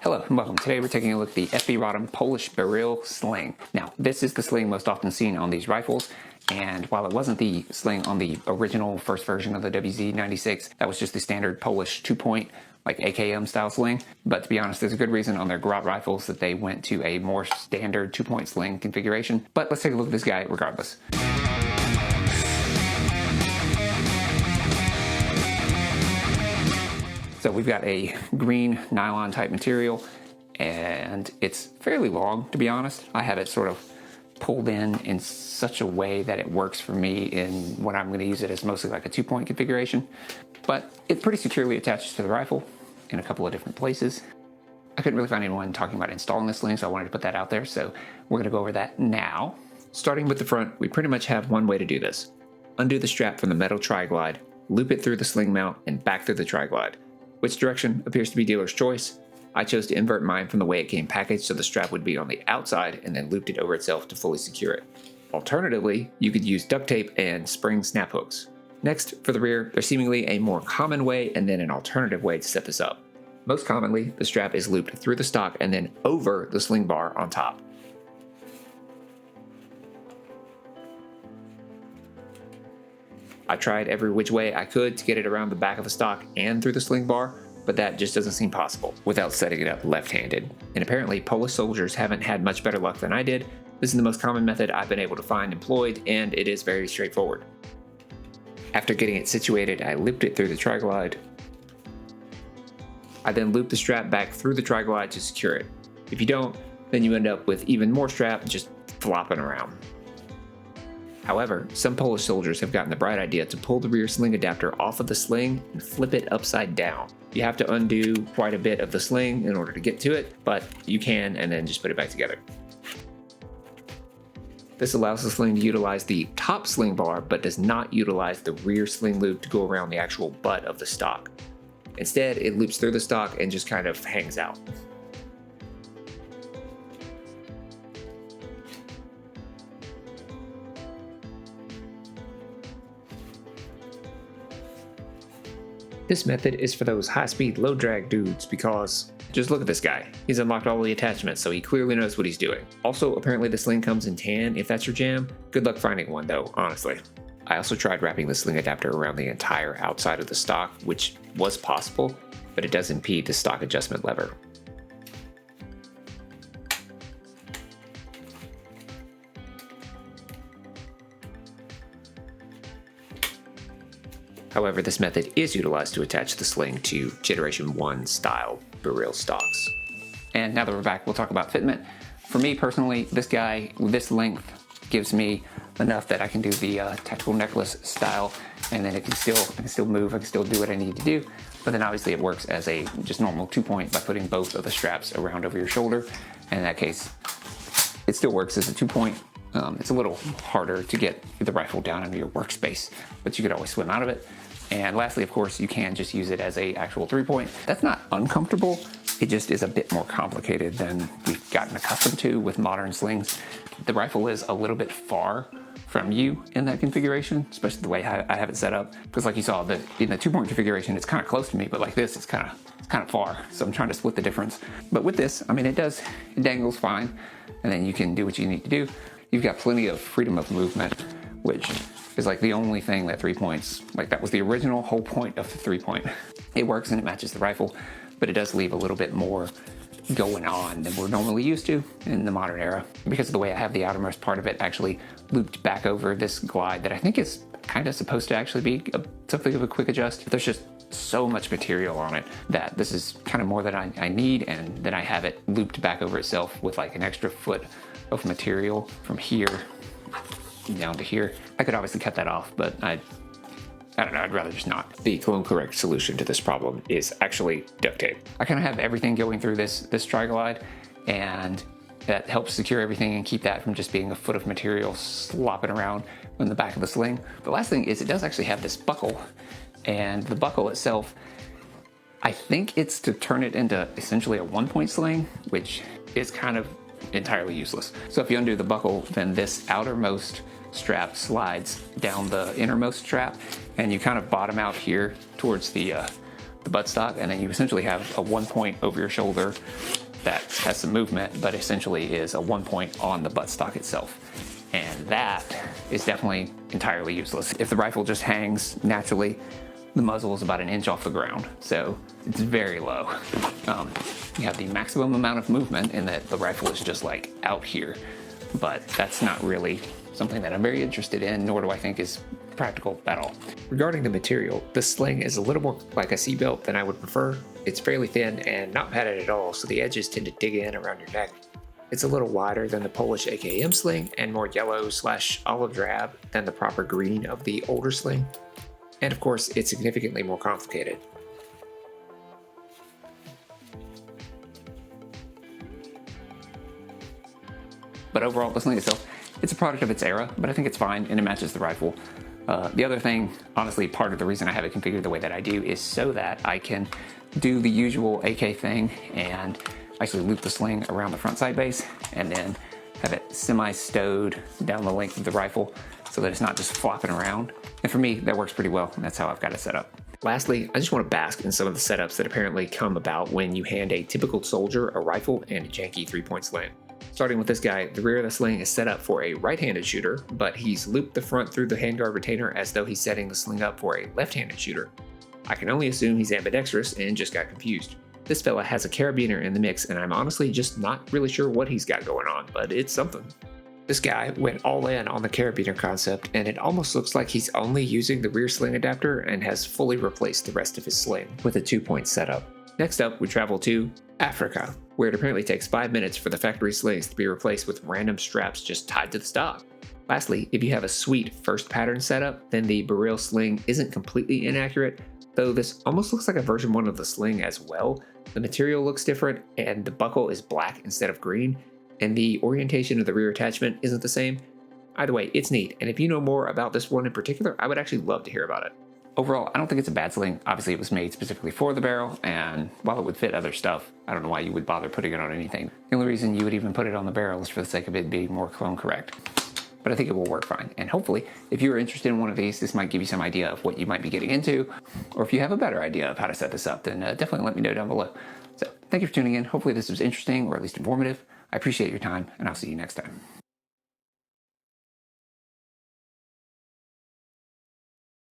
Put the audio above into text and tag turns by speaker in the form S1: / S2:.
S1: Hello and welcome. Today we're taking a look at the FB Radom Polish Beryl Sling. Now, this is the sling most often seen on these rifles, and while it wasn't the sling on the original first version of the WZ-96, that was just the standard Polish 2-point, like AKM style sling. But to be honest, there's a good reason on their Grot rifles that they went to a more standard 2-point sling configuration. But let's take a look at this guy regardless. So we've got a green nylon type material, and it's fairly long, to be honest. I have it sort of pulled in such a way that it works for me in when I'm going to use it as mostly like a 2-point configuration. But it pretty securely attaches to the rifle in a couple of different places. I couldn't really find anyone talking about installing this sling, so I wanted to put that out there. So we're going to go over that now. Starting with the front, we pretty much have one way to do this. Undo the strap from the metal tri-glide, loop it through the sling mount, and back through the tri-glide. Which direction appears to be dealer's choice. I chose to invert mine from the way it came packaged so the strap would be on the outside and then looped it over itself to fully secure it. Alternatively, you could use duct tape and spring snap hooks. Next, for the rear, there's seemingly a more common way and then an alternative way to set this up. Most commonly, the strap is looped through the stock and then over the sling bar on top. I tried every which way I could to get it around the back of the stock and through the sling bar, but that just doesn't seem possible without setting it up left-handed. And apparently Polish soldiers haven't had much better luck than I did. This is the most common method I've been able to find employed, and it is very straightforward. After getting it situated, I looped it through the tri-glide. I then looped the strap back through the tri-glide to secure it. If you don't, then you end up with even more strap just flopping around. However, some Polish soldiers have gotten the bright idea to pull the rear sling adapter off of the sling and flip it upside down. You have to undo quite a bit of the sling in order to get to it, but you can and then just put it back together. This allows the sling to utilize the top sling bar, but does not utilize the rear sling loop to go around the actual butt of the stock. Instead, it loops through the stock and just kind of hangs out. This method is for those high-speed, low-drag dudes because just look at this guy. He's unlocked all the attachments, so he clearly knows what he's doing. Also, apparently the sling comes in tan if that's your jam. Good luck finding one though, honestly. I also tried wrapping the sling adapter around the entire outside of the stock, which was possible, but it does impede the stock adjustment lever. However, this method is utilized to attach the sling to Generation 1 style Beryl stocks. And now that we're back, we'll talk about fitment. For me personally, this guy, this length, gives me enough that I can do the tactical necklace style, and then I can still move, I can still do what I need to do. But then obviously it works as a just normal 2-point by putting both of the straps around over your shoulder. And in that case, it still works as a 2-point. It's a little harder to get the rifle down into your workspace, but you could always swim out of it. And lastly, of course, you can just use it as a actual 3-point. That's not uncomfortable. It just is a bit more complicated than we've gotten accustomed to with modern slings. The rifle is a little bit far from you in that configuration, especially the way I have it set up. Because like you saw, in the 2-point configuration, it's kind of close to me, but like this, it's kind of far. So I'm trying to split the difference. But with this, I mean, it dangles fine, and then you can do what you need to do. You've got plenty of freedom of movement, which is like the only thing that 3-points, like that was the original whole point of the 3-point. It works and it matches the rifle, but it does leave a little bit more going on than we're normally used to in the modern era. Because of the way I have the outermost part of it actually looped back over this glide that I think is kind of supposed to actually be something of a quick adjust. There's just so much material on it that this is kind of more than I need, and then I have it looped back over itself with like an extra foot of material from here down to here. I could obviously cut that off, but I don't know, I'd rather just not. The clone correct solution to this problem is actually duct tape. I kind of have everything going through this tri-glide, and that helps secure everything and keep that from just being a foot of material slopping around in the back of the sling. The last thing is it does actually have this buckle, and the buckle itself, I think it's to turn it into essentially a 1-point sling, which is kind of entirely useless. So if you undo the buckle, then this outermost strap slides down the innermost strap, and you kind of bottom out here towards the the buttstock, and then you essentially have a 1 point over your shoulder that has some movement, but essentially is a 1 point on the buttstock itself. And that is definitely entirely useless. If the rifle just hangs naturally, the muzzle is about 1 inch off the ground, so it's very low. You have the maximum amount of movement in that the rifle is just like out here, but that's not really something that I'm very interested in, nor do I think is practical at all. Regarding the material, the sling is a little more like a seatbelt than I would prefer. It's fairly thin and not padded at all, so the edges tend to dig in around your neck. It's a little wider than the Polish AKM sling and more yellow/olive drab than the proper green of the older sling. And of course, it's significantly more complicated. But overall, the sling itself, it's a product of its era, but I think it's fine and it matches the rifle. The other thing, honestly, part of the reason I have it configured the way that I do is so that I can do the usual AK thing and actually loop the sling around the front sight base and then have it semi-stowed down the length of the rifle so that it's not just flopping around. And for me, that works pretty well, and that's how I've got it set up. Lastly, I just want to bask in some of the setups that apparently come about when you hand a typical soldier a rifle and a janky 3-point sling. Starting with this guy, the rear of the sling is set up for a right-handed shooter, but he's looped the front through the handguard retainer as though he's setting the sling up for a left-handed shooter. I can only assume he's ambidextrous and just got confused. This fella has a carabiner in the mix, and I'm honestly just not really sure what he's got going on, but it's something. This guy went all in on the carabiner concept, and it almost looks like he's only using the rear sling adapter and has fully replaced the rest of his sling with a 2-point setup. Next up, we travel to Africa, where it apparently takes 5 minutes for the factory slings to be replaced with random straps just tied to the stock. Lastly, if you have a sweet first pattern setup, then the Beryl sling isn't completely inaccurate, though this almost looks like a version 1 of the sling as well. The material looks different, and the buckle is black instead of green, and the orientation of the rear attachment isn't the same. Either way, it's neat, and if you know more about this one in particular, I would actually love to hear about it. Overall, I don't think it's a bad sling. Obviously, it was made specifically for the Beryl, and while it would fit other stuff, I don't know why you would bother putting it on anything. The only reason you would even put it on the Beryl is for the sake of it being more clone correct. But I think it will work fine, and hopefully, if you're interested in one of these, this might give you some idea of what you might be getting into, or if you have a better idea of how to set this up, then definitely let me know down below. So, thank you for tuning in. Hopefully this was interesting, or at least informative. I appreciate your time, and I'll see you next time.